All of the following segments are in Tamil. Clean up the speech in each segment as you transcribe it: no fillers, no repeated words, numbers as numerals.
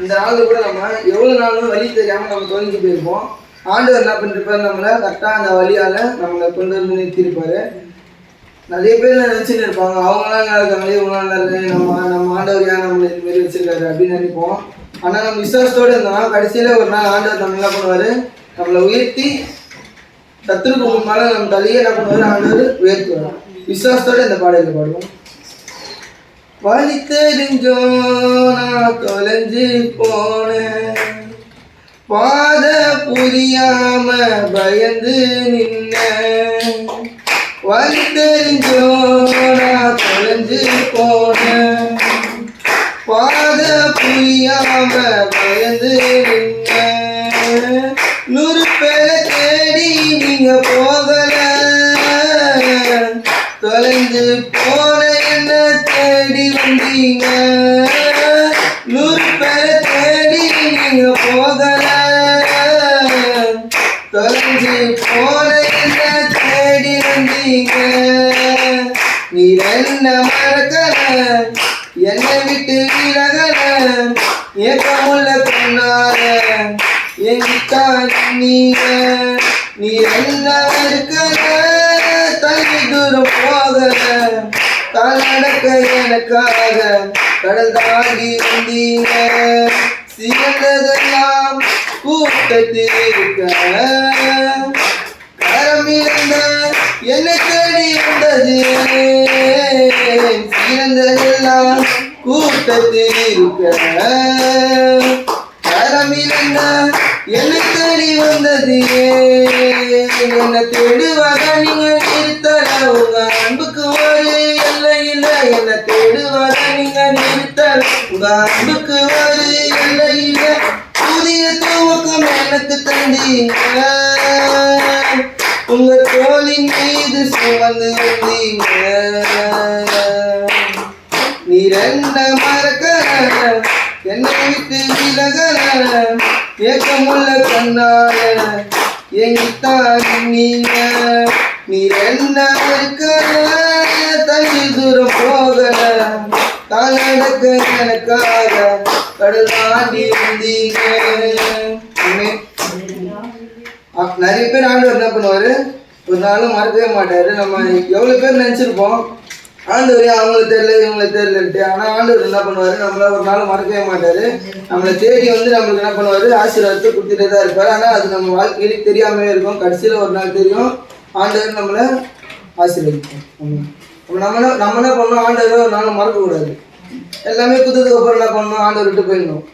இந்த நாளில் கூட நம்ம எவ்வளோ நாளும் வழி தெரியாமல் நம்ம தொலைஞ்சு போயிருப்போம். ஆண்டவர் என்ன பண்ணிருப்பாரு, நம்மளை கரெக்டாக அந்த வழியால் நம்மளை கொண்டு வந்து நிறுத்தியிருப்பாரு. நிறைய பேர் நினச்சின்னு இருப்பாங்க, அவங்களாம் நல்லா இருக்காங்களே, இவங்களாம் நல்லா இருக்கு, நம்ம ஆண்டவர் ஏன் நம்மளை இதுமாரி வச்சிருக்காரு அப்படின்னு நினைப்போம். ஆனால் நம்ம விசுவாசத்தோடு இருந்தோம்னா கடைசியில் ஒரு நாள் ஆண்டவர் நம்ம என்ன பண்ணுவார், நம்மளை உயர்த்தி சத்துருக்கு முன்பால நம்ம தலையே என்ன பண்ணுவார், ஆண்டவர் உயர்த்துவார். விசுவாசத்தோடு இந்த பாடலை பாடுவோம். வழி தெரிஞ்சோ நான் தொலைஞ்சு போனேன், பாத புரியாம பயந்து நின்ன. வழி தெரிஞ்சோ நான் தொலைஞ்சு போனேன், பாத புரியாம பயந்து நின்ன. 100 பேரை தேடி நீங்க போகல, தொலைஞ்சு போன என்ன தேடி வந்தீங்க. 100 பேரை தேடி நீங்க போகல, தொலைஞ்சு போன என்ன தேடி வந்தீங்க. நீ என்ன மறக்கல, என்னை விட்டு விலகல, ஏக்கமுள்ள கொண்டாட எங்கிட்டா நீங்க. நீ என்ன இருக்கல, தள்ளி தூரம் போகல, காலடக்க எனக்காக கடல் தாண்டி வந்தீங்க. சிறந்ததெல்லாம் கூட்டத்தில் இருக்க, கரமிழந்த என்னை தேடி வந்தது. சிறந்ததெல்லாம் கூட்டத்தில் இருக்க, கரமிழந்த என்னை தேடி வந்தது. என்னை தேடுவாக நீங்க நிறுத்தல, உங்க அன்புக்கு ஒரு எல்லை இல்லை. என்னை தேடுவாக நீங்க நிறுத்தல, உங்க அன்புக்கு ஒரு எல்லை இல்லை. புதிய துவக்கம் எனக்கு தந்தீங்க, உங்க தோளின் மீது சுமந்து வந்தீங்க. நீ ரெண்ட மறக்கல, என்னை விட்டு விலகல, ஏக்கமுள்ள கண்ணால எங்கித்தான் நீங்க. நீ ரெண்ட இருக்கல, தள்ளி தூரம் போகல, காலடக்க எனக்காக கடல் தாண்டி வந்தீங்க. நிறைய பேர் ஆண்டவர் என்ன பண்ணுவாரு, ஒரு நாளும் மறக்கவே மாட்டாரு. நம்ம எவ்வளவு பேர் நினைச்சிருப்போம் ஆண்டவர் அவங்களுக்கு தெரியல இவங்களுக்கு தெரியலன்ட்டு. ஆனால் ஆண்டவர் என்ன பண்ணுவாரு, நம்மள ஒரு நாள் மறக்கவே மாட்டாரு. நம்மளை தேடி வந்து நம்மளுக்கு என்ன பண்ணுவாரு, ஆசீர்வாதத்தை கொடுத்துட்டே தான் இருப்பாரு. ஆனால் அது நம்ம வாழ்க்கையில தெரியாமலே இருக்கும். கடைசியில் ஒரு நாள் தெரியும், ஆண்டவர் நம்மளை ஆசீர்வதிக்கும். நம்ம என்ன பண்ணணும், ஆண்டவர் ஒரு நாள் மறக்கக்கூடாது. எல்லாமே குத்ததுக்கு அப்புறம் என்ன பண்ணணும், ஆண்டவர் விட்டு போயிடணும்.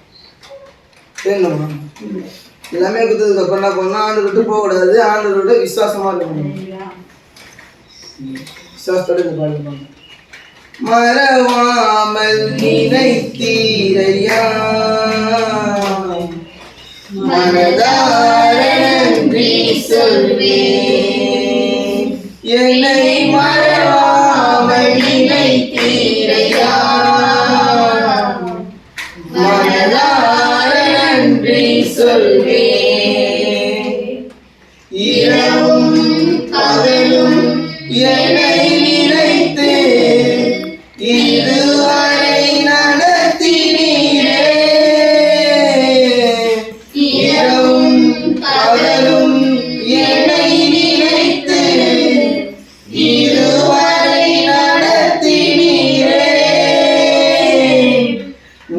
எல்லாமே குத்ததுக்கு அப்புறம் என்ன பண்ணணும், ஆண்டவர் விட்டு போகக்கூடாது. ஆண்டவர் விட்டு விசுவாசமா இருக்கணும். விசுவாசத்தோட இந்த பாடல் மறவாமல் நினைத்தீரையா, மனதார நன்றி சொல்வேன். என்னை மறவாமல் நினைத்தீரையா, மனதார நன்றி சொல்வேன். இரவும் பகலும் என்னை நினைத்து இதுவரை நடத்தினீரே. இரவும் பகலும் என்னை நினைத்து இதுவரை நடத்தினீரே.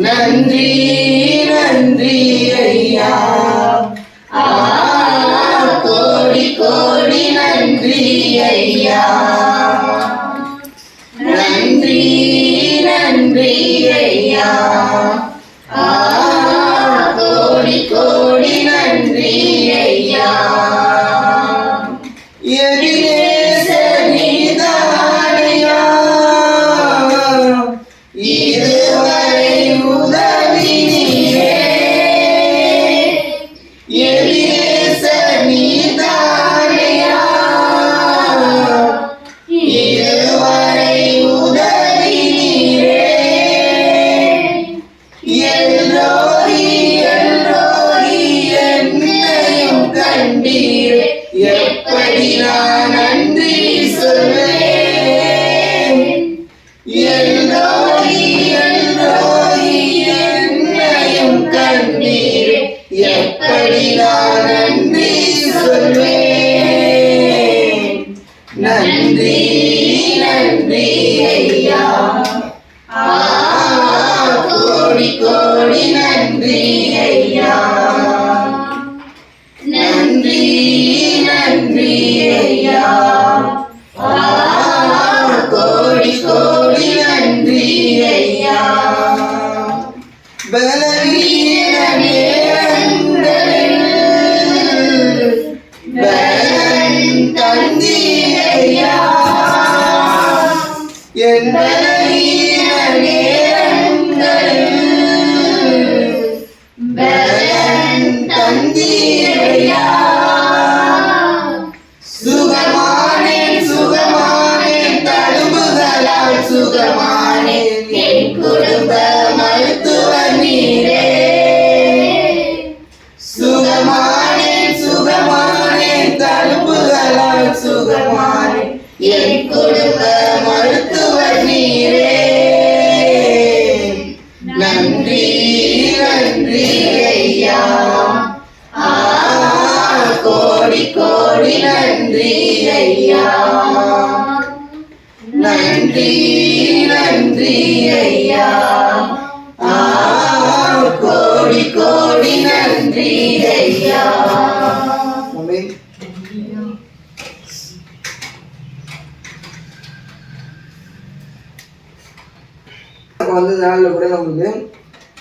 நன்றி நன்றி ஐயா, கோடி கோடி நன்றி ஐயா. நன்றி நன்றி ஐயா, கோடி கோடி நன்றி ஐயா. எபினேசர் நீதானையா, இதுவரை உதவினீரே. எபினேசர் நீதானையா, இதுவரை உதவினீரே. எல்லோரி எல்லோரி என்னையும் கண்டீரே. எப்படி நான் நன்றி சொல்வேன். எல்லோரி எல்லோரி என்னையும் எப்படி நான் நன்றி சொல்வேன். நன்றி நன்றி ஐயா, கோடி கோடி நன்றி ஐயா. நன்றி நன்றி ஐயா, கோடி கோடி நன்றி ஐயா. பலவீன நேரங்களில் பலன் தந்தீரையா. என் பலவீன நேரங்களில் பலன் தந்தீரையா. சுகமானேன் சுகமானேன் தழும்புகளால் சுகமானேன். என் குடும்ப மருத்துவர் நீரே. சுகமானேன் சுகமானேன் தழும்புகளால் சுகமானேன். என் குடும்ப மருத்துவர் நீரே. நன்றி நன்றி ஐயா, கோடி கோடி நன்றி ஐயா. நன்றி நன்றி ஐயா, கோடி கோடி நன்றி ஐயா. வந்து நாளில் கூட நம்மளுக்கு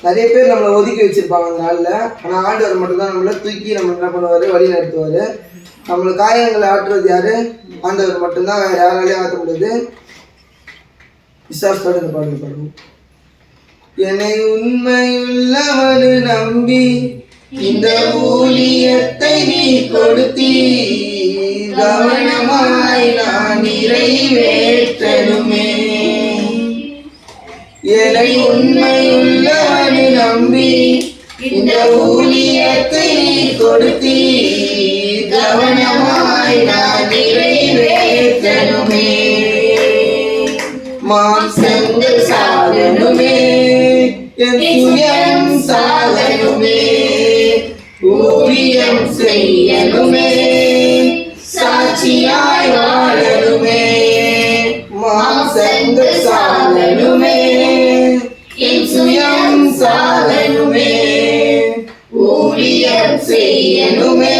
நிறைய பேர் நம்மளை ஒதுக்கி வச்சிருப்பாங்க அந்த நாளில். ஆனால் ஆண்டவர் மட்டும்தான் நம்மளை தூக்கி நம்ம என்ன பண்ணுவார், வழி நடத்துவார். நம்மளுக்கு காயங்களை ஆற்றுறது யாரு? ஆண்டவர் மட்டும்தான், வேறு யாராலையும் ஆற்ற முடியாது. விசுவாசத்தோடு இந்த பாடல் பாடுவோம். என்னை உண்மையுள்ளவனு நம்பி இந்த ஊழியத்தை நீ கொடுத்தீ. கவனமாய் நான் நிறைவேற்றனுமே. என்னை உண்மையுள்ளவனு நம்பி இந்த ஊழியத்தை நீ கொடுத்தீ. கவனமாய் நான் நிறைவேற்றனுமே. மாம்சங்கள் சாகனுமே, என் சுயம் சாகனுமே. ஊழியம் செய்யனுமே, சாட்சியாய் வாழனுமே. மாம்சங்கள் சாகனுமே, என் சுயம் சாகனுமே. ஊழியம் செய்யனுமே,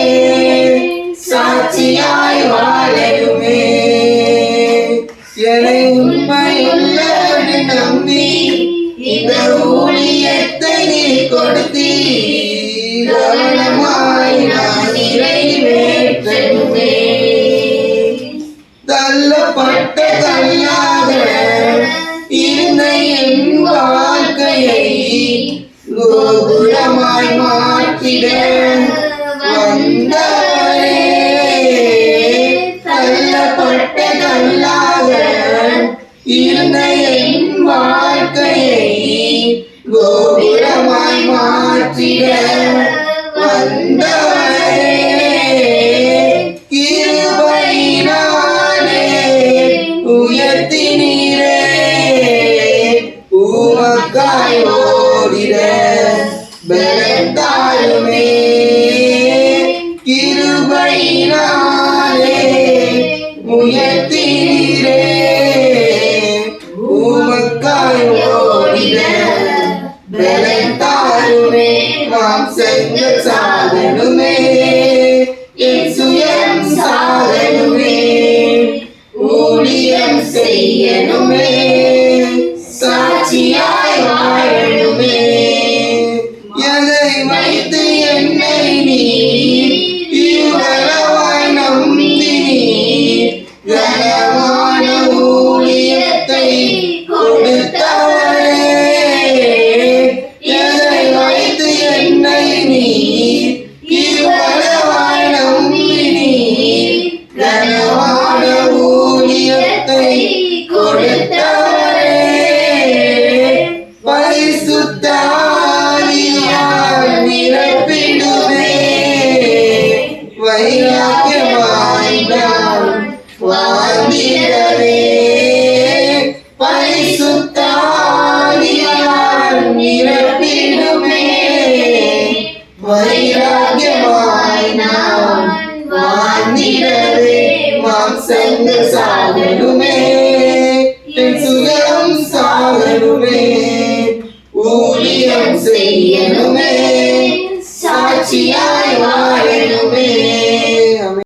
சாட்சியாய் வாழனுமே. என்னை உண்மையுள்ளவனு நம்பி இந்த ஊழியத்தை நீ கொடுத்தீ. கவனமாய் நான் நிறைவேற்றனுமே. தள்ளப்பட்ட தள்ளாத இருந்த என் வாழ்க்கையை கோபுரமாய் மாற்றிட வந்தவரே. தள்ளப்பட்ட தள்ளாத இருந்த என் வாழ்க்கையை கோபுரமாய் மாற்றிட வந்தவரே. கிருபையினாலே உயர்த்தினீரே, உமக்காய் ஓடிட பலன் தாருமே. கிருபையினாலே உயர்த்தினீரே, உமக்காய் ஓடிட பலன் தாருமே. மாம்சங்கள் சாகனுமே, என் சுயம் சாகனுமே. ஊழியம் செய்யனுமே, சாட்சியாய் வாழனுமே. எதை வைத்து என்னை நீ இவ்வளவாய் நம்பினீர். கனமான ஊழியத்தை கொடுத்தவரே. எதை வைத்து என்னை நீ இவ்வளவாய் நம்பினீர். கனமான ஊழியத்தை கொடுத்தவரே. பரிசுத்த ஆவியால் நிரப்பிடுமே. வைராக்கியமாய் நான் வாழ்ந்திடவே. பரிசுத்த ஆவியால் நிரப்பிடுமே. வைராக்கிய எனுமே சாட்சியாய் வாழ